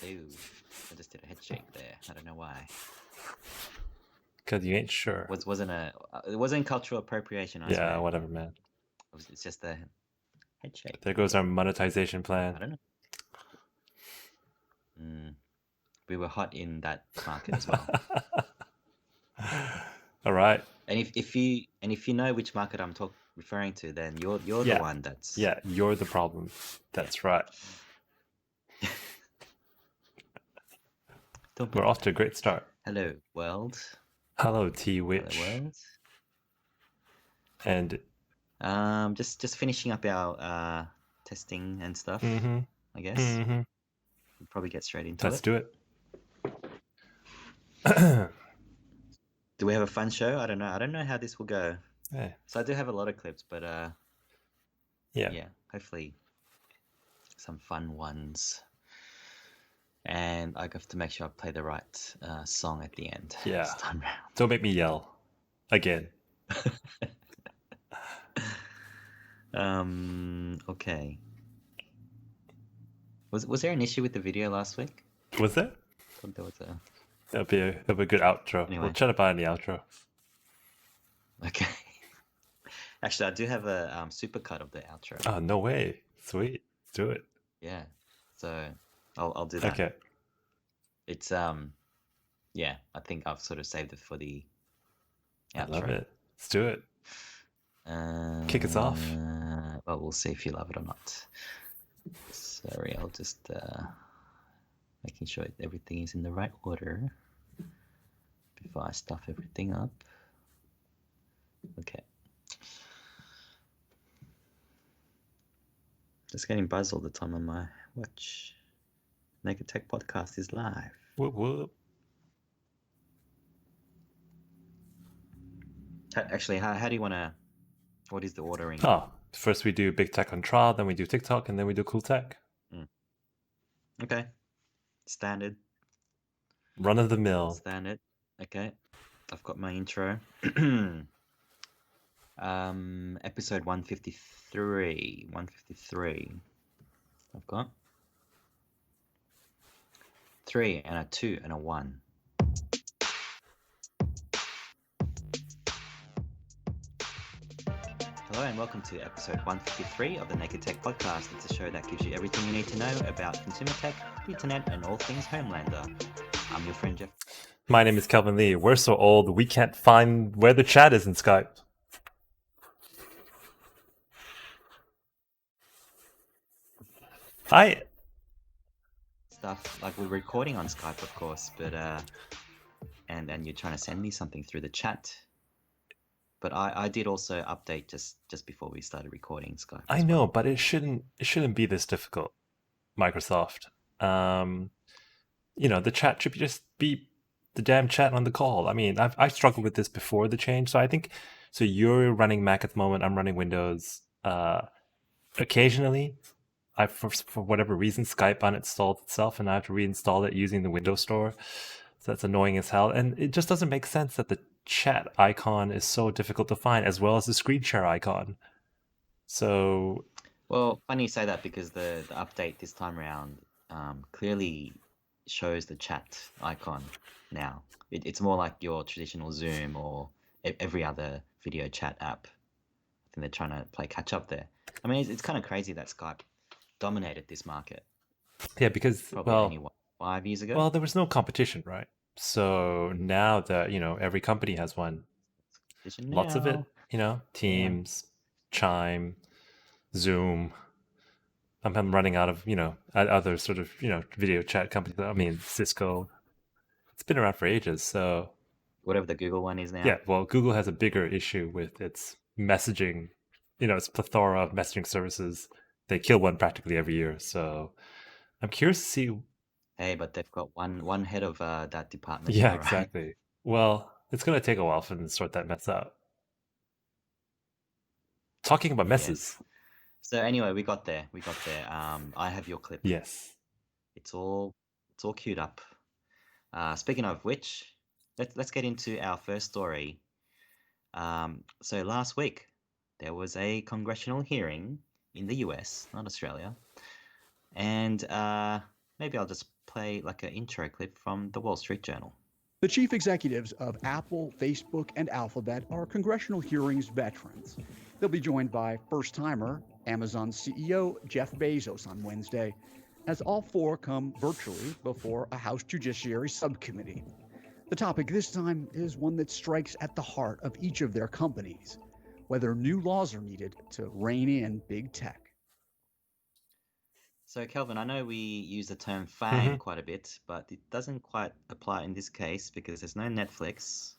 Ew. I just did a head shake there. I don't know why. Because you ain't sure. It wasn't cultural appropriation, I Yeah, swear. whatever, man. It's just a head shake. There goes our monetization I plan. don't know. We were hot in that market as well. All right. And if you know which market I'm referring to, then you're the Yeah. one that's Yeah, you're the problem. That's right. Don't be We're off bad. to a great start. Hello, world. Hello, T Hello, Witch. world. And just finishing up our testing and stuff. I guess mhm. we'll probably get straight into Let's it. do it. Do we have a fun show? I don't know. I don't know how this will go. Hey. So I do have a lot of clips, but Yeah. hopefully some fun ones. And I have to make sure I play the right song at the end. Yeah. This time round. Don't make me yell again. Okay. Was there an issue with the video last week? Was there? I thought there was a. That'll be a good outro. Anyway. We'll chat about it in the outro. Okay. Actually, I do have a supercut of the outro. Oh, no way. Sweet. Let's do it. Yeah. So I'll do that. Okay. It's yeah, I think I've sort of saved it for the outro. I love it. Let's do it. Kick us off. Well, we'll see if you love it or not. Sorry, I'll just making sure everything is in the right order before I stuff everything up. Okay. Just getting buzzed all the time on my watch. Naked Tech Podcast is live. Whoop, whoop. Actually, how do you want to... What is the ordering? Oh, first we do Big Tech on trial, then we do TikTok, and then we do Cool Tech. Okay. Standard. Run of the mill. Standard. Okay. I've got my intro. Episode 153. 153. I've got 3 and a 2 and a 1. Hello and welcome to episode 153 of the Naked Tech Podcast. It's a show that gives you everything you need to know about consumer tech, the internet, and all things Homelander. I'm your friend Jeff. My name is Kelvin Lee. We're so old we can't find where the chat is in Skype. Hi. Stuff like we're recording on Skype, of course, but and you're trying to send me something through the chat. But I did also update just before we started recording Skype. I know, but it shouldn't be this difficult, Microsoft. The chat should just be the damn chat on the call. I mean, I've struggled with this before the change, so I think so. You're running Mac at the moment. I'm running Windows. Occasionally, for whatever reason, Skype uninstalled itself, and I have to reinstall it using the Windows Store. So that's annoying as hell, and it just doesn't make sense that the chat icon is so difficult to find, as well as the screen share icon. So, well, funny you say that because the update this time around clearly shows the chat icon now. It's more like your traditional Zoom or every other video chat app. I think they're trying to play catch up there. I mean, it's kind of crazy that Skype dominated this market. Yeah, because probably only 5 years ago. Well, there was no competition, right? So now that every company has one, lots of it. Teams, Chime, Zoom. I'm running out of other sort of video chat companies. I mean, Cisco. It's been around for ages. So whatever the Google one is now. Yeah, well, Google has a bigger issue with its messaging. Its plethora of messaging services. They kill one practically every year. So I'm curious to see. Hey, but they've got one head of that department. Yeah, now, right? exactly. Well, it's going to take a while for them to sort that mess out. Talking about messes. Yes. So anyway, we got there. I have your clip. Yes. It's all queued up. Speaking of which, let's get into our first story. So last week there was a congressional hearing in the US, not Australia, and maybe I'll just play like an intro clip from the Wall Street Journal. The chief executives of Apple, Facebook, and Alphabet are congressional hearings veterans. They'll be joined by first-timer Amazon CEO Jeff Bezos on Wednesday, as all four come virtually before a House Judiciary Subcommittee. The topic this time is one that strikes at the heart of each of their companies: whether new laws are needed to rein in big tech. So, Kelvin, I know we use the term Mm-hmm. FANG quite a bit, but it doesn't quite apply in this case because there's no Netflix.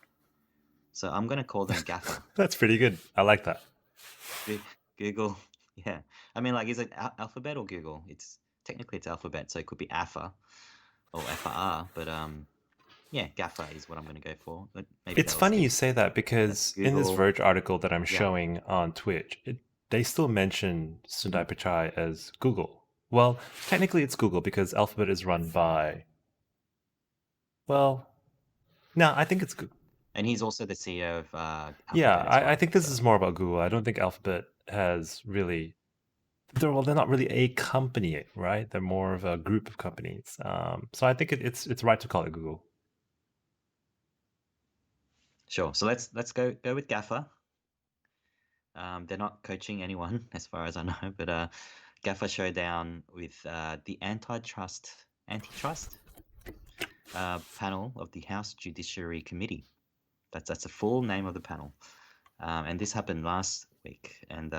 So I'm going to call them GAFA. That's pretty good. I like that. Google, yeah. I mean, like, is it Alphabet or Google? It's technically it's Alphabet, so it could be AFA or FR, but yeah, GAFA is what I'm going to go for. But maybe It's that'll funny you stick. say that That's because in this Google. Verge article that I'm Yeah. showing on Twitch, they still mention Sundar Mhm. Pichai as Google. Well, technically it's Google because Alphabet is run by. Well, no, I think it's Google. And he's also the CEO of Yeah, Alphabet as I well. think this So is more about Google. I don't think Alphabet has really. They're not really a company, right? They're more of a group of companies. So I think it's right to call it Google. sure. So let's go with GAFA. They're not coaching anyone, as far as I know, but GAFA showdown with the antitrust panel of the House Judiciary Committee. That's the full name of the panel, and this happened last week. And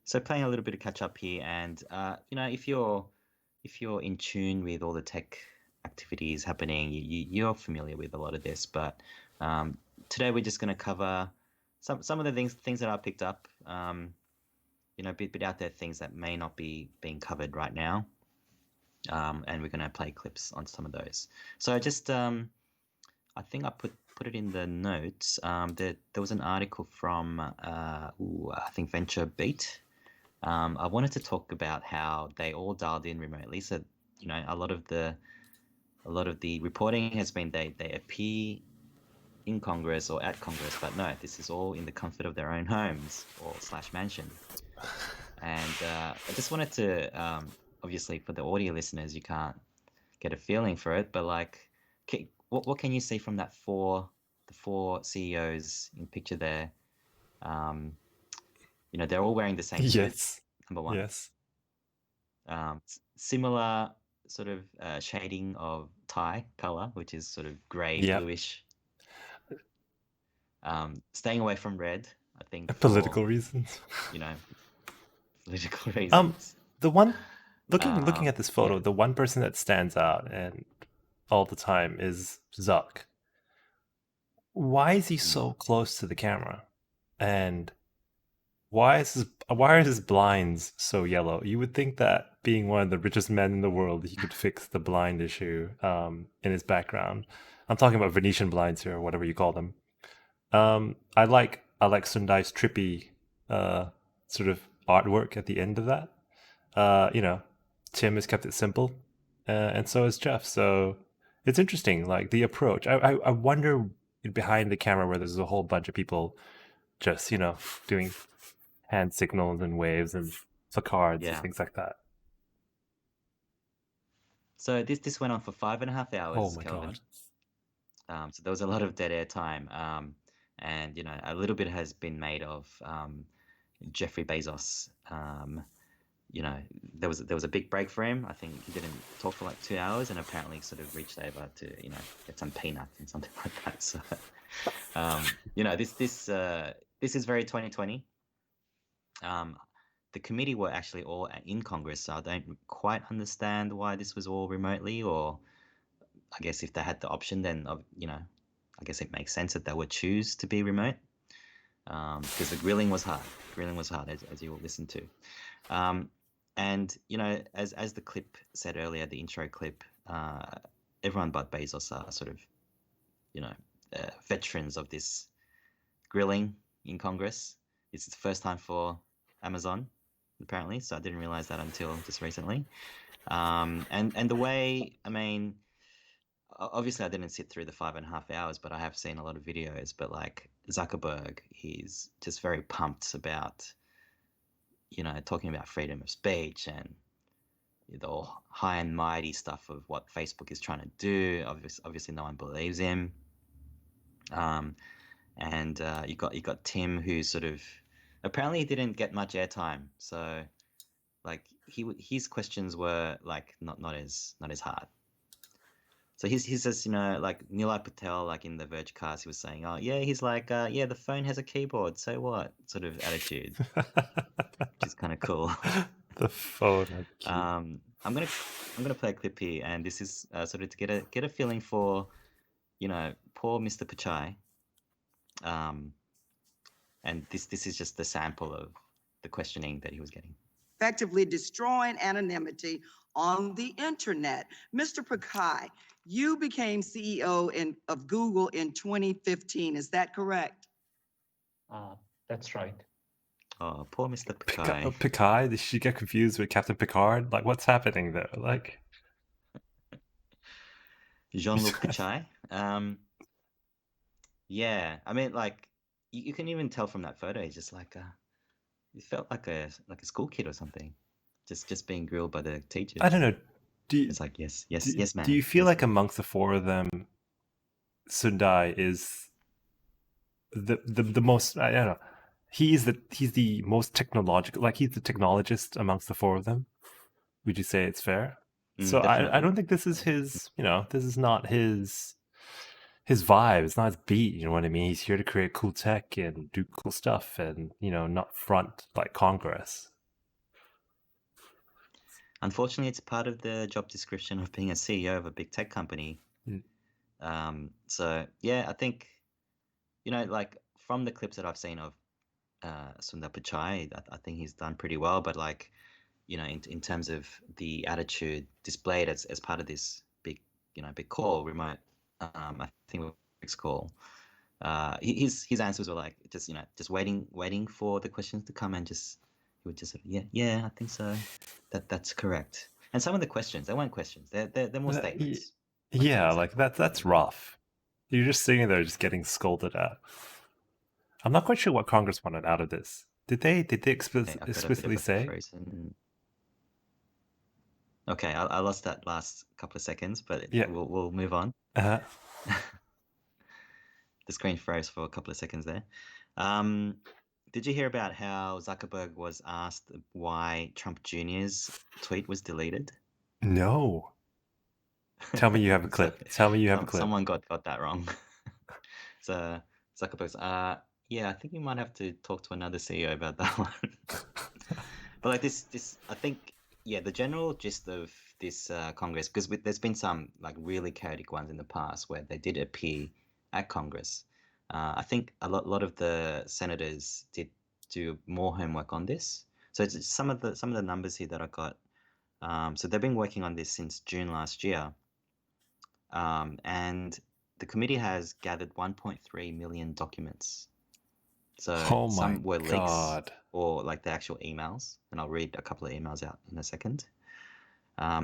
so playing a little bit of catch up here, and you know, if you're in tune with all the tech activities happening, you're familiar with a lot of this. But today we're just going to cover some of the things that I picked up. You know, a bit out there, things that may not be being covered right now. And we're going to play clips on some of those. So just I think I put it in the notes. There was an article from I think VentureBeat. I wanted to talk about how they all dialed in remotely. So you know, a lot of the reporting has been they appear in Congress or at Congress, but no, this is all in the comfort of their own homes or / mansion. And I just wanted to obviously for the audio listeners, you can't get a feeling for it, but like, what can you see from the four CEOs in picture there? You know, they're all wearing the same suit. Yes. Number one. Yes. Similar sort of shading of tie color, which is sort of gray, Yep. bluish. Staying away from red, I think, Political for reasons. you know, political reasons. The one looking at this photo, Yeah. the one person that stands out and all the time is Zuck. Why is he so close to the camera? And why are his blinds so yellow? You would think that being one of the richest men in the world, he could fix the blind issue in his background. I'm talking about Venetian blinds here, or whatever you call them. I like Sundai's trippy sort of artwork at the end of that. You know, Tim has kept it simple, and so has Jeff. So it's interesting, like the approach. I wonder behind the camera where there's a whole bunch of people just doing hand signals and waves and facades and things like that. So this went on for 5.5 hours. Oh my Kelvin. God. So there was a lot of dead air time, and you know, a little bit has been made of Jeffrey Bezos. You know, there was a big break for him. I think he didn't talk for like 2 hours, and apparently sort of reached over to get some peanuts and something like that. So, you know, this is very 2020. The committee were actually all in Congress, so I don't quite understand why this was all remotely. Or I guess if they had the option, then you know, I guess it makes sense that they would choose to be remote, because the grilling was hard. Grilling was hard, as you will listen to. And you know, as the clip said earlier, the intro clip, everyone but Bezos are sort of, you know, veterans of this grilling in Congress. It's the first time for Amazon, apparently, so I didn't realize that until just recently. And the way, I mean, obviously I didn't sit through the 5.5 hours, but I have seen a lot of videos. But like Zuckerberg, he's just very pumped about, you know, talking about freedom of speech and, the high and mighty stuff of what Facebook is trying to do. Obviously, no one believes him. And you got Tim, who sort of apparently didn't get much airtime. So like his questions were like not as hard. So he says, like Nilay Patel, like in the Vergecast, he was saying, oh yeah, he's like, yeah, the phone has a keyboard, so what? Sort of attitude, which is kind of cool. The phone. I'm gonna play a clip here, and this is sort of to get a feeling for, poor Mr. Pichai. And this is just the sample of the questioning that he was getting. Effectively destroying anonymity on the internet. Mr. Pichai, you became CEO of Google in 2015. Is that correct? That's right. Oh, poor Mr. Pichai. Pichai? Did she get confused with Captain Picard? Like, what's happening there? Like, Jean-Luc Pichai. Yeah, I mean, like you can even tell from that photo. He's just like he felt like a school kid or something, just being grilled by the teachers. I don't know. It's like yes, man. Do you feel yes, like man. amongst the four of them, Sundai is the most? I don't know. He's the most technological. Like he's the technologist amongst the four of them. Would you say it's fair? So I Definitely. don't think this is his. This is not his vibe. It's not his beat. You know what I mean? He's here to create cool tech and do cool stuff, and not front like Congress. Unfortunately, it's part of the job description of being a CEO of a big tech company. So yeah, I think, like from the clips that I've seen of Sundar Pichai, I think he's done pretty well. But like, in terms of the attitude displayed as part of this big call, remote, I think it's call. His answers were like just waiting for the questions to come, and he would just yeah, I think so. That's correct. And some of the questions, they weren't questions. They're more statements. Yeah, like that's rough. You're just sitting there, just getting scolded at. I'm not quite sure what Congress wanted out of this. Did they explicitly say? Okay, I lost that last couple of seconds, but Yeah. we'll move on. Uh-huh. The screen froze for a couple of seconds there. Did you hear about how Zuckerberg was asked why Trump Jr.'s tweet was deleted? No. Tell me you have a clip. Tell me you have a clip. Someone got that wrong. So Zuckerberg's, yeah, I think we might have to talk to another CEO about that one. But like this, I think, yeah, the general gist of this Congress, because there's been some like really chaotic ones in the past where they did appear at Congress. I think a lot of the senators did do more homework on this. So it's some of the numbers here that I got. So they've been working on this since June last year, and the committee has gathered 1.3 million documents. So some were leaks or like the actual emails, and I'll read a couple of emails out in a second.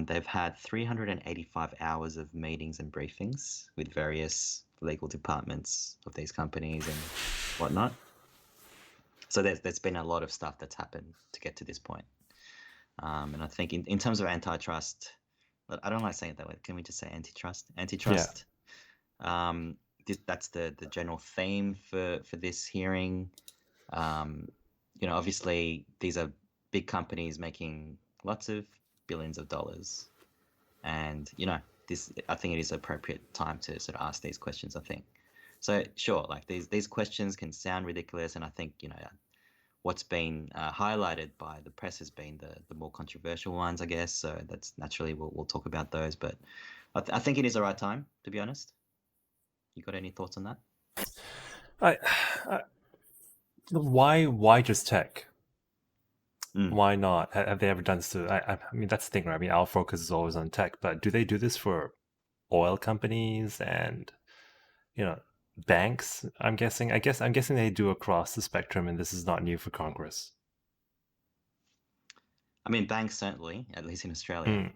They've had 385 hours of meetings and briefings with various legal departments of these companies and whatnot. So there's been a lot of stuff that's happened to get to this point. And I think in terms of antitrust, I don't like saying it that way. Can we just say antitrust? Antitrust. Yeah. That's the general theme for this hearing. Obviously these are big companies making lots of billions of dollars, and I think it is appropriate time to sort of ask these questions. I think so. Sure, like these questions can sound ridiculous, and I think what's been highlighted by the press has been the more controversial ones, I guess. So that's naturally we'll talk about those, but I think it is the right time, to be honest. You got any thoughts on that? Why just tech? Why not? Have they ever done this? I mean, that's the thing, right? I mean, our focus is always on tech, but do they do this for oil companies and banks? I'm guessing they do across the spectrum, and this is not new for Congress. I mean, banks certainly, at least in Australia.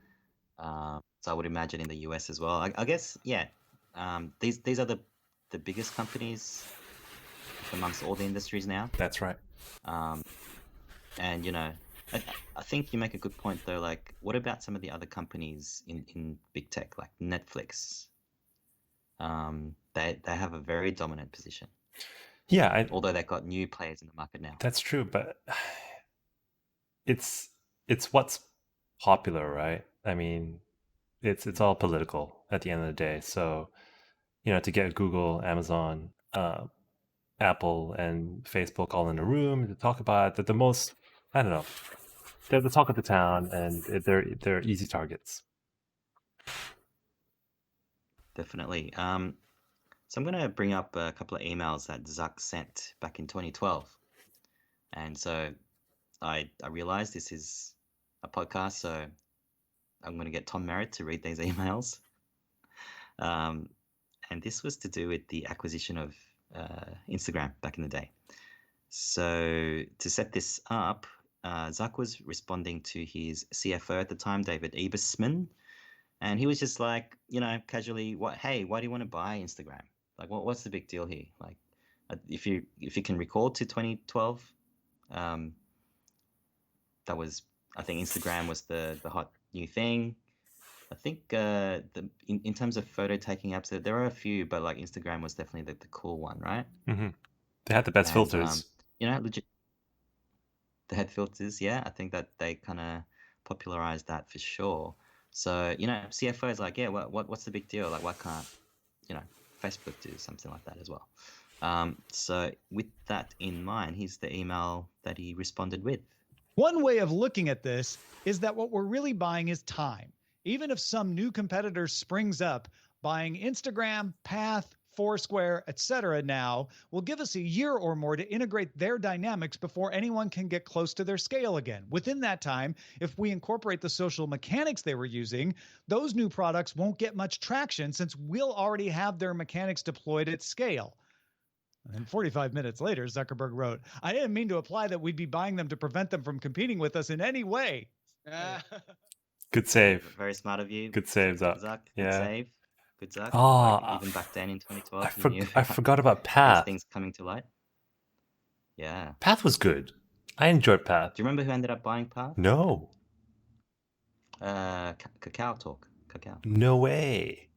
So I would imagine in the US as well. I guess, yeah. These are the biggest companies amongst all the industries now. That's right. And I think you make a good point though. Like, what about some of the other companies in big tech, like Netflix? They have a very dominant position, Yeah, although they've got new players in the market now. that's true, but it's what's popular, right? I mean, it's all political at the end of the day. So, to get Google, Amazon, Apple, and Facebook all in a room to talk about it, they're the most, I don't know, they're the talk of the town, and they're easy targets. Definitely. So I'm going to bring up a couple of emails that Zuck sent back in 2012. And so I realized this is a podcast, so I'm going to get Tom Merritt to read these emails. And this was to do with the acquisition of Instagram back in the day. So to set this up, Zuck was responding to his CFO at the time, David Ebersman, and he was just like, casually, hey, why do you want to buy Instagram? Like, what's the big deal here? Like, if you can recall to 2012, that was, I think Instagram was the hot new thing. I think in terms of photo taking apps, there are a few, but like Instagram was definitely the cool one, right? Mm-hmm. They had the best filters. Legit. The head filters, yeah. I think that they kind of popularized that for sure. So CFO is like, yeah, what's the big deal? Like, why can't Facebook do something like that as well? So with that in mind, here's the email that he responded with. One way of looking at this is that what we're really buying is time. Even if some new competitor springs up, buying Instagram, Path, Foursquare, etc. now will give us a year or more to integrate their dynamics before anyone can get close to their scale again. Within that time, if we incorporate the social mechanics they were using, those new products won't get much traction since we'll already have their mechanics deployed at scale. And 45 minutes later, Zuckerberg wrote, I didn't mean to imply that we'd be buying them to prevent them from competing with us in any way. Good save. Very smart of you. Good save, Zuck. Good Yeah. save. Good Zuck. Oh, even back then in 2012, I forgot about these Path. things coming to light. Yeah. Path was good. I enjoyed Path. Do you remember who ended up buying Path? No. Kakao Talk. Kakao. No way.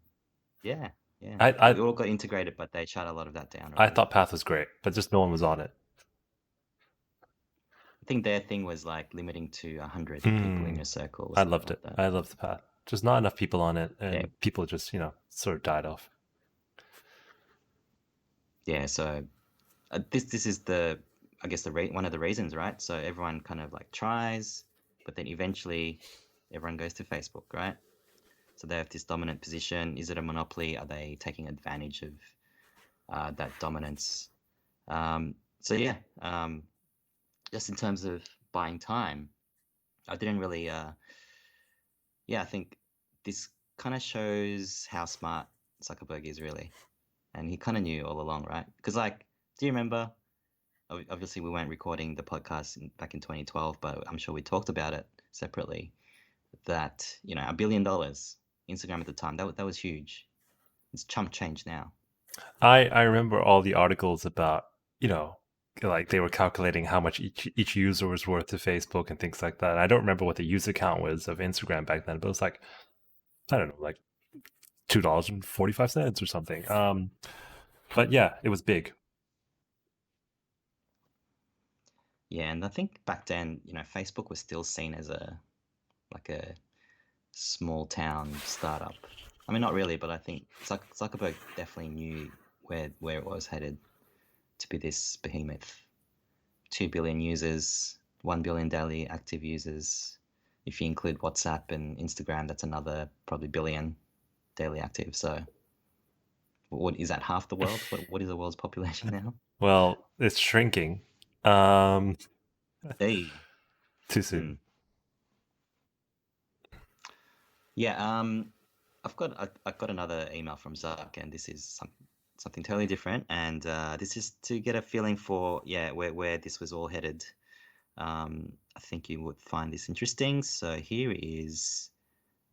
Yeah. Yeah. It all got integrated, but they shut a lot of that down. I thought Path was great, but just no one was on it. I think their thing was like limiting to 100 people in your circle. I loved like it. That. I loved the Path. Just not enough people on it, and Yeah. people just, sort of died off. Yeah, so this is I guess one of the reasons, right? So everyone kind of like tries, but then eventually everyone goes to Facebook, right? So they have this dominant position. Is it a monopoly? Are they taking advantage of that dominance? So yeah, just in terms of buying time, I didn't really. I think this kind of shows how smart Zuckerberg is really, and he kind of knew all along, right? Because like, do you remember? Obviously, we weren't recording the podcast back in 2012, but I'm sure we talked about it separately. That $1 billion Instagram at the time, that was huge. It's chump change now. I remember all the articles about, like they were calculating how much each user was worth to Facebook and things like that. I don't remember what the user count was of Instagram back then, but it was like, I don't know, like $2.45 or something. But yeah, it was big. Yeah, and I think back then, Facebook was still seen as a small town startup. I mean, not really, but I think Zuckerberg definitely knew where it was headed to be this behemoth. 2 billion users, 1 billion daily active users. If you include WhatsApp and Instagram, that's another probably billion daily active. So what is that, half the world? What is the world's population now? Well, it's shrinking. Hey. Too soon. Yeah, I've got another email from Zuck, and this is something totally different, and this is to get a feeling for where this was all headed. I think you would find this interesting. So here is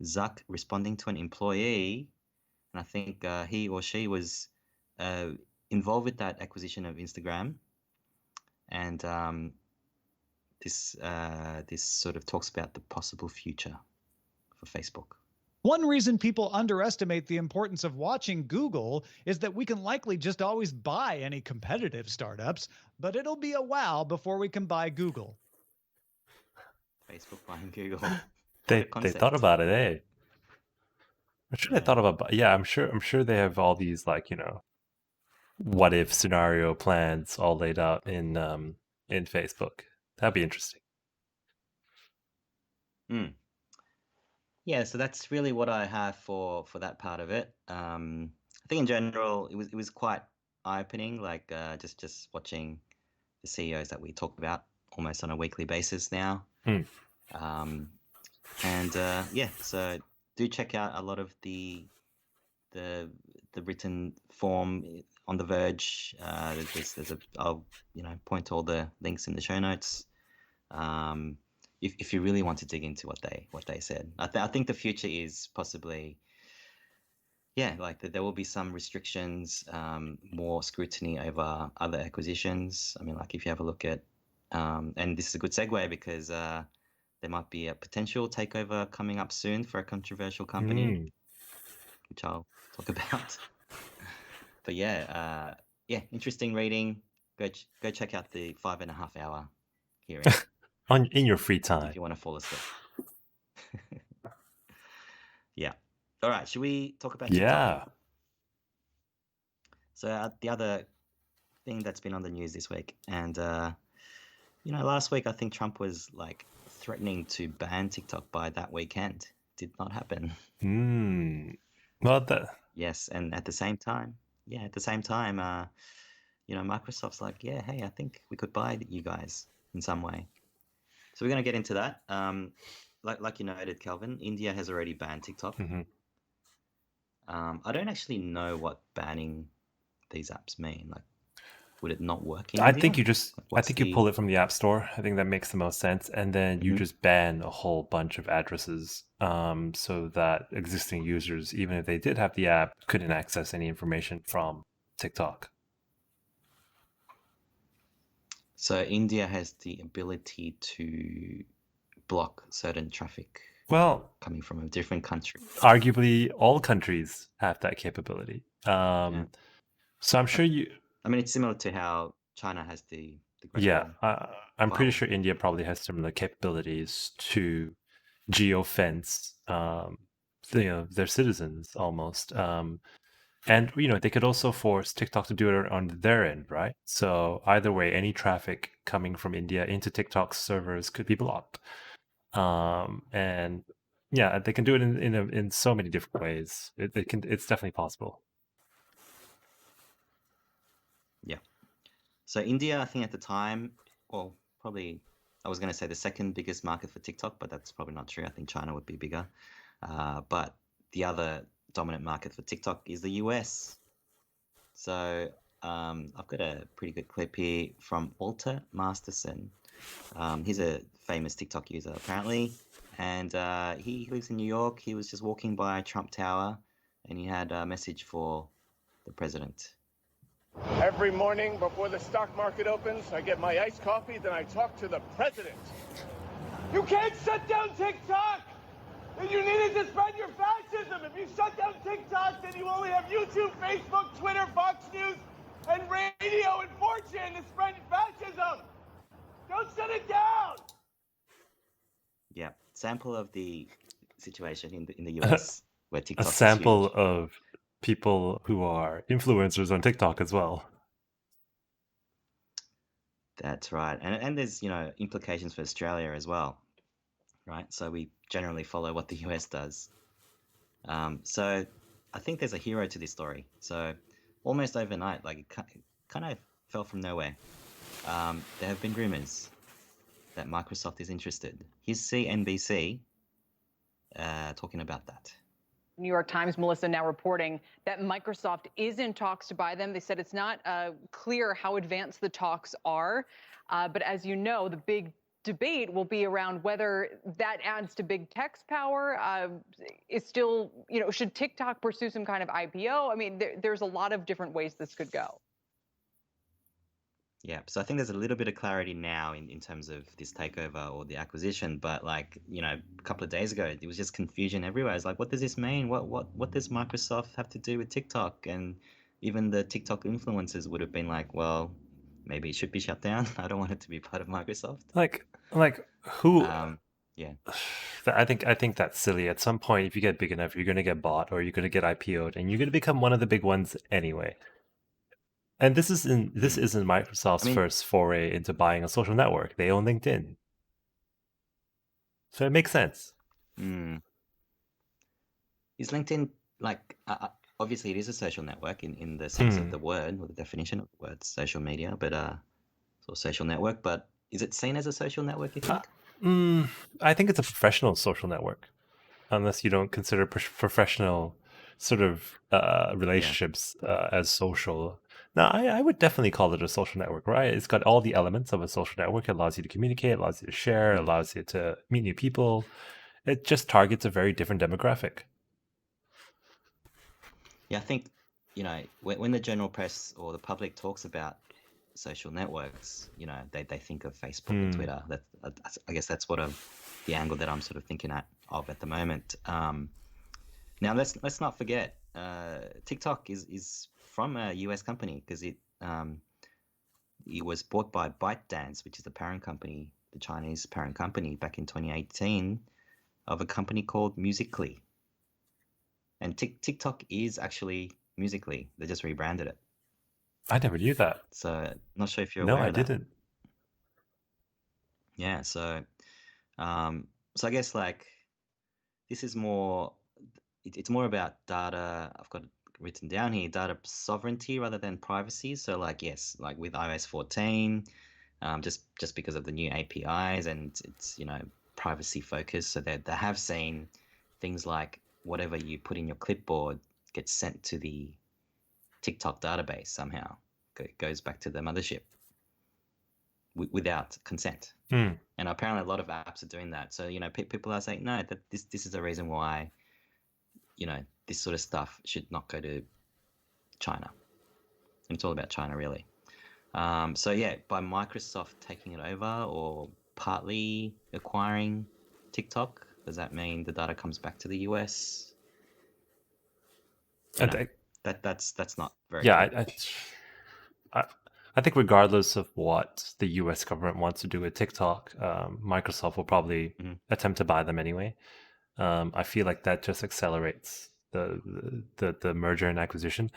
Zuck responding to an employee, and I think he or she was involved with that acquisition of Instagram, and this sort of talks about the possible future for Facebook. One reason people underestimate the importance of watching Google is that we can likely just always buy any competitive startups, but it'll be a while before we can buy Google. Facebook buying Google. They thought about it, eh? I'm sure they thought about. Yeah, I'm sure they have all these like what if scenario plans all laid out in Facebook. That'd be interesting. Yeah, so that's really what I have for that part of it. I think in general it was quite eye-opening, like just watching the CEOs that we talk about almost on a weekly basis now. Yeah, so do check out a lot of the written form on The Verge. I'll point to all the links in the show notes. If you really want to dig into what they said, I think the future is possibly, like there will be some restrictions, more scrutiny over other acquisitions. I mean, like if you have a look at, and this is a good segue because there might be a potential takeover coming up soon for a controversial company, which I'll talk about. But yeah, interesting reading. Go check out the 5.5 hour hearing. In your free time, if you want to fall asleep. Yeah. All right. Should we talk about TikTok? Yeah. So the other thing that's been on the news this week, and last week I think Trump was like threatening to ban TikTok by that weekend. Did not happen. Well, yes, and at the same time, Microsoft's like, yeah, hey, I think we could buy you guys in some way. So we're going to get into that. Like you noted, Calvin, India has already banned TikTok. I don't actually know what banning these apps mean. Like, would it not work in I India? think you just, you pull it from the App Store. I think that makes the most sense. And then you just ban a whole bunch of addresses so that existing users, even if they did have the app, couldn't access any information from TikTok. So India has the ability to block certain traffic. Well, coming from a different country. Arguably, all countries have that capability. So I'm sure you. I mean, it's similar to how China has the I'm pretty sure India probably has similar capabilities to geofence, their citizens almost. And they could also force TikTok to do it on their end, right? So either way, any traffic coming from India into TikTok's servers could be blocked. And yeah, they can do it in so many different ways. It's definitely possible. Yeah. So India, I think at the time, well, probably I was going to say the second biggest market for TikTok, but that's probably not true. I think China would be bigger. But the other dominant market for TikTok is the US. So I've got a pretty good clip here from Walter Masterson. He's a famous TikTok user apparently, and he lives in New York. He was just walking by Trump Tower, and he had a message for the president. Every morning before the stock market opens, I get my iced coffee, then I talk to the president. You can't shut down TikTok! And you needed to spread your fascism! If you shut down TikTok, then you only have YouTube, Facebook, Twitter, Fox News, and radio and Fortune to spread fascism! Don't shut it down! Yeah, sample of the situation in the US where TikTok a sample is huge. of people who are influencers on TikTok as well. That's right, and there's implications for Australia as well, right? So we generally follow what the US does. So I think there's a hero to this story. So almost overnight, like it kind of fell from nowhere. There have been rumors that Microsoft is interested. Here's CNBC talking about that. New York Times, Melissa, now reporting that Microsoft is in talks to buy them. They said it's not clear how advanced the talks are. But as you know, the big debate will be around whether that adds to big tech's power. Is still, should TikTok pursue some kind of IPO? I mean, there's a lot of different ways this could go. Yeah, so I think there's a little bit of clarity now in terms of this takeover or the acquisition, but like, a couple of days ago, it was just confusion everywhere. It's like, what does this mean? What does Microsoft have to do with TikTok? And even the TikTok influencers would have been like, well, maybe it should be shut down. I don't want it to be part of Microsoft. Like who? Yeah. I think that's silly. At some point, if you get big enough, you're going to get bought or you're going to get IPO'd, and you're going to become one of the big ones anyway. And this isn't Microsoft's first foray into buying a social network. They own LinkedIn, so it makes sense. Is LinkedIn like obviously it is a social network in the sense of the word or the definition of the word social media, but or social network. But is it seen as a social network? You think? I think it's a professional social network, unless you don't consider professional sort of relationships as social. Now, I would definitely call it a social network, right? It's got all the elements of a social network. It allows you to communicate, allows you to share, allows you to meet new people. It just targets a very different demographic. Yeah, I think, when the general press or the public talks about social networks, they think of Facebook and Twitter. I guess that's what the angle that I'm sort of thinking of at the moment. Now let's not forget, TikTok is from a US company because it was bought by ByteDance, which is the parent company, the Chinese parent company, back in 2018, of a company called Musical.ly. And TikTok is actually Musical.ly. They just rebranded it. I never knew that. So not sure if you're aware of that. No, I didn't. Yeah, so I guess like this is more, it's more about data. I've got it written down here, data sovereignty rather than privacy. So like, yes, like with iOS 14, just because of the new APIs and it's, privacy focused. So they have seen things like whatever you put in your clipboard gets sent to the TikTok database somehow. It goes back to the mothership without consent. And apparently a lot of apps are doing that. So, people are saying, no, that this is the reason why, this sort of stuff should not go to China. And it's all about China, really. So, yeah, by Microsoft taking it over or partly acquiring TikTok, does that mean the data comes back to the US? That's not very clear. I think regardless of what the US government wants to do with TikTok, Microsoft will probably attempt to buy them anyway. I feel like that just accelerates the merger and acquisition.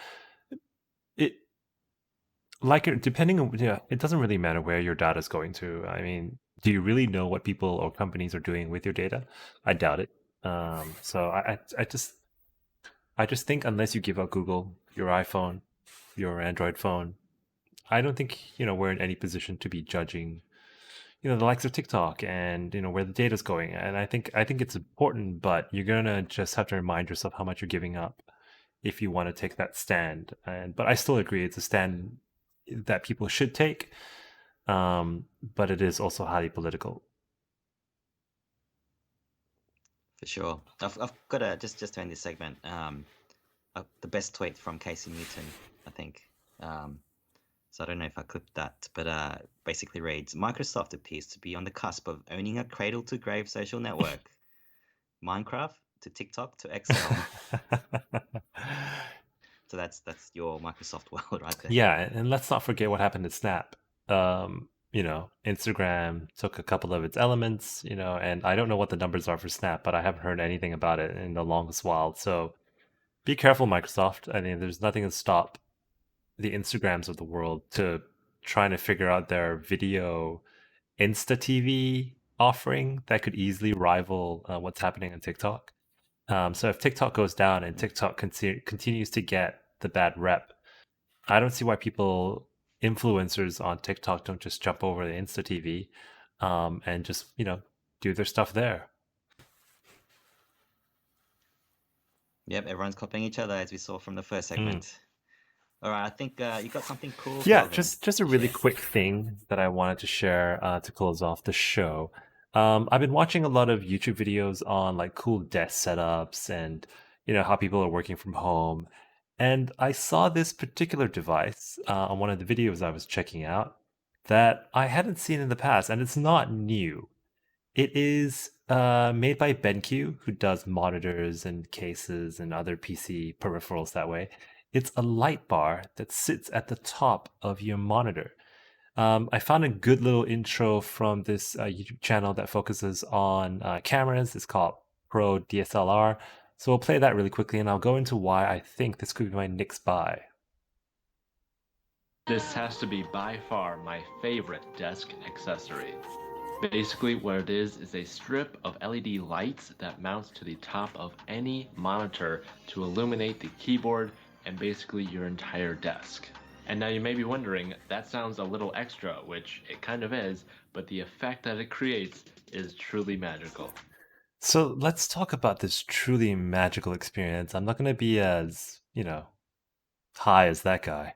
Depending on, it doesn't really matter where your data is going to. I mean, do you really know what people or companies are doing with your data? I doubt it. So I just think unless you give up Google, your iPhone, your Android phone, I don't think we're in any position to be judging the likes of TikTok and where the data's going. And I think it's important, but you're gonna just have to remind yourself how much you're giving up if you want to take that stand. But I still agree it's a stand that people should take, but it is also highly political. For sure. I've got just to end this segment. The best tweet from Casey Newton, I think. So I don't know if I clipped that, but basically reads, Microsoft appears to be on the cusp of owning a cradle-to-grave social network. Minecraft to TikTok to Excel. So that's your Microsoft world right there. Yeah, and let's not forget what happened to Snap. Instagram took a couple of its elements, and I don't know what the numbers are for Snap, but I haven't heard anything about it in the longest while. So be careful, Microsoft. I mean, there's nothing to stop the Instagrams of the world to trying to figure out their video Insta TV offering that could easily rival what's happening on TikTok. So if TikTok goes down and TikTok continues to get the bad rep, I don't see why influencers on TikTok don't just jump over to Insta TV and just do their stuff there. Yep, everyone's copying each other as we saw from the first segment. All right, I think you got something cool. Yeah, just a really quick thing that I wanted to share to close off the show. I've been watching a lot of YouTube videos on like cool desk setups and how people are working from home. And I saw this particular device on one of the videos I was checking out. that I hadn't seen in the past, and it's not new. It is made by BenQ, who does monitors and cases and other PC peripherals that way. It's a light bar that sits at the top of your monitor. I found a good little intro from this YouTube channel that focuses on cameras. It's called Pro DSLR. So we'll play that really quickly, and I'll go into why I think this could be my next buy. This has to be by far my favorite desk accessory. Basically what it is a strip of LED lights that mounts to the top of any monitor to illuminate the keyboard and basically your entire desk. And now you may be wondering, that sounds a little extra, which it kind of is, but the effect that it creates is truly magical. So let's talk about this truly magical experience. I'm not going to be as, high as that guy.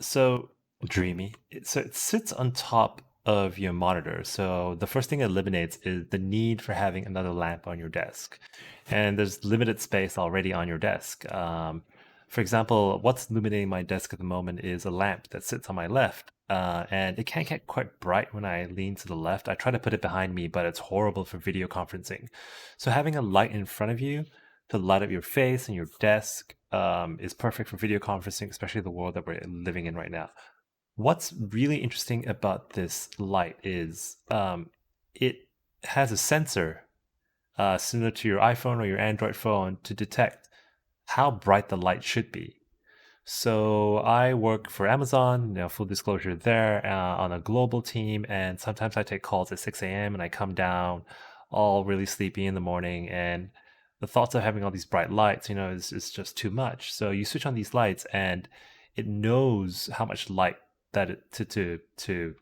So dreamy. So it sits on top of your monitor. So the first thing it eliminates is the need for having another lamp on your desk. And there's limited space already on your desk. For example, what's illuminating my desk at the moment is a lamp that sits on my left. And it can't get quite bright when I lean to the left. I try to put it behind me, but it's horrible for video conferencing. So having a light in front of you to light up your face and your desk is perfect for video conferencing, especially the world that we're living in right now. What's really interesting about this light is it has a sensor similar to your iPhone or your Android phone to detect how bright the light should be. So I work for Amazon, full disclosure there, on a global team, and sometimes I take calls at 6 a.m. and I come down all really sleepy in the morning, and the thoughts of having all these bright lights, is just too much. So you switch on these lights, and it knows how much light that to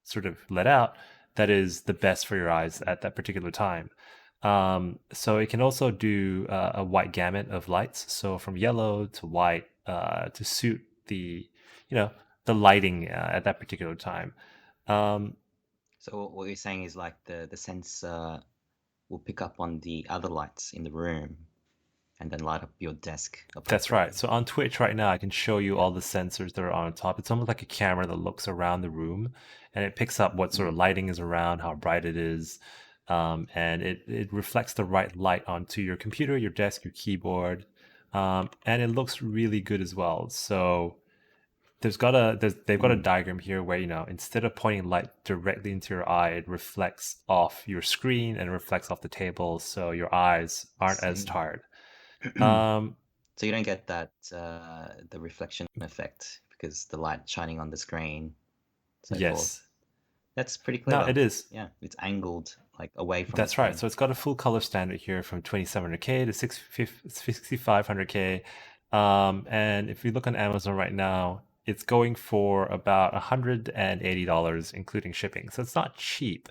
sort of let out that is the best for your eyes at that particular time. So it can also do a wide gamut of lights, so from yellow to white, to suit the the lighting at that particular time. So what you're saying is like the sensor will pick up on the other lights in the room and then light up your desk. That's right. So on Twitch right now, I can show you all the sensors that are on top. It's almost like a camera that looks around the room, and it picks up what sort of lighting is around, how bright it is, and it reflects the right light onto your computer, your desk, your keyboard, and it looks really good as well. So they've got a diagram here where instead of pointing light directly into your eye, it reflects off your screen and reflects off the table, so your eyes aren't as tired. So you don't get that the reflection effect because the light shining on the screen. So yes, forth. That's pretty clever. No, it is. Yeah, it's angled like away from. That's right. So it's got a full color standard here from 2700K to 6500K. And if you look on Amazon right now, it's going for about $180, including shipping. So it's not cheap.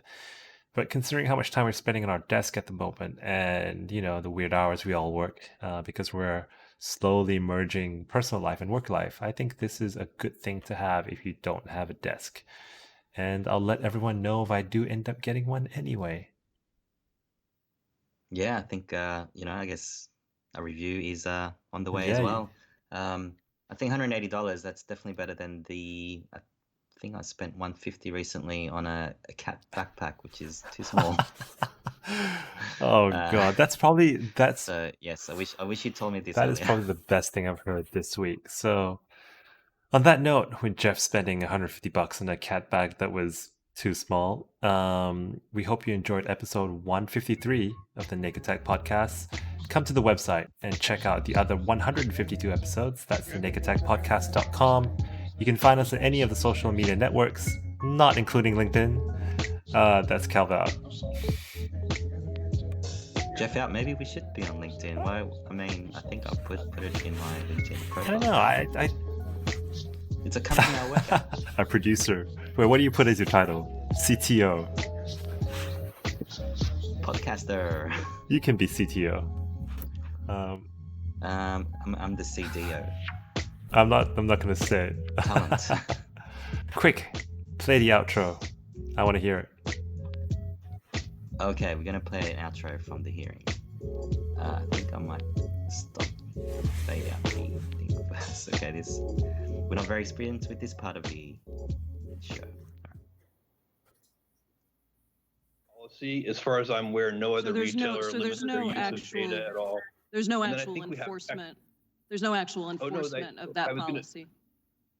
But considering how much time we're spending on our desk at the moment and, the weird hours we all work because we're slowly merging personal life and work life, I think this is a good thing to have if you don't have a desk. And I'll let everyone know if I do end up getting one anyway. Yeah, I think, I guess a review is on the way as well. I think $180, that's definitely better than I think I spent $150 recently on a cat backpack, which is too small. Oh God, that's. So yes, I wish you told me this. That is probably the best thing I've heard this week. So, on that note, with Jeff spending $150 on a cat bag that was too small, we hope you enjoyed episode 153 of the Naked Tech Podcast. Come to the website and check out the other 152 episodes. That's thenakedtechpodcast.com. You can find us at any of the social media networks, not including LinkedIn. That's Calva. Jeff out. Maybe we should be on LinkedIn. Why? I mean, I think I'll put it in my LinkedIn profile. I don't know. It's a company I work at. A producer. Wait, what do you put as your title? CTO. Podcaster. You can be CTO. I'm the CDO. I'm not gonna say it. Talent. Quick, play the outro. I want to hear it. Okay, we're gonna play an outro from the hearing. I think I might stop. Fade out the thing first. Okay, we're not very experienced with this part of the Show. Policy, as far as I'm aware, no other there's no- retailer so limited there's their no use actual- of data at all. There's no And then I actual think we have- enforcement. There's no actual no, enforcement of I that was gonna- policy.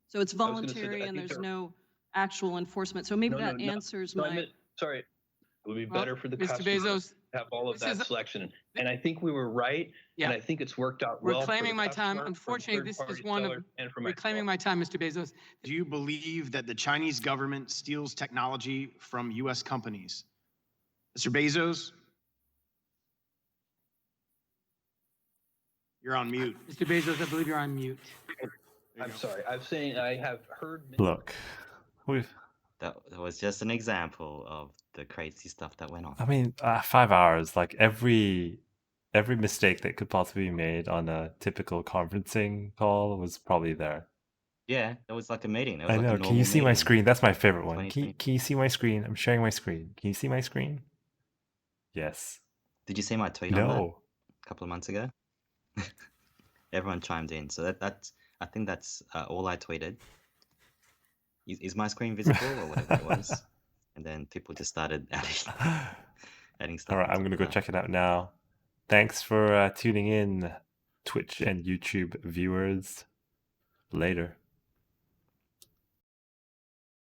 So it's I was gonna say that voluntary I and think there's there- no actual enforcement. So maybe No, that no, no. answers No, I my. meant, sorry, it would be Well, better for the Mr. customer Bezos, to have all of this that is a- selection. And I think we were right, Yeah. and I think it's worked out We're well. for claiming the my time. customer, for Unfortunately, this is third-party one of sellers, and for reclaiming myself. my time, Mr. Bezos. Do you believe that the Chinese government steals technology from U.S. companies? Mr. Bezos? You're on mute. Mr. Bezos, I believe you're on mute. I'm sorry, I'm saying I have heard. Look, we've. That was just an example of the crazy stuff that went on. I mean, 5 hours. Like every mistake that could possibly be made on a typical conferencing call was probably there. Yeah, it was like a meeting. It was I like a know. Can normal you see my meeting. screen? That's my favorite one. 2020. Can you see my screen? I'm sharing my screen. Can you see my screen? Yes. Did you see my tweet on that No. a couple of months ago? Everyone chimed in. So that's I think that's all I tweeted. Is my screen visible or whatever it was? And then people just started adding stuff. All right, I'm onto going to go that. check it out now. Thanks for tuning in, Twitch and YouTube viewers. Later.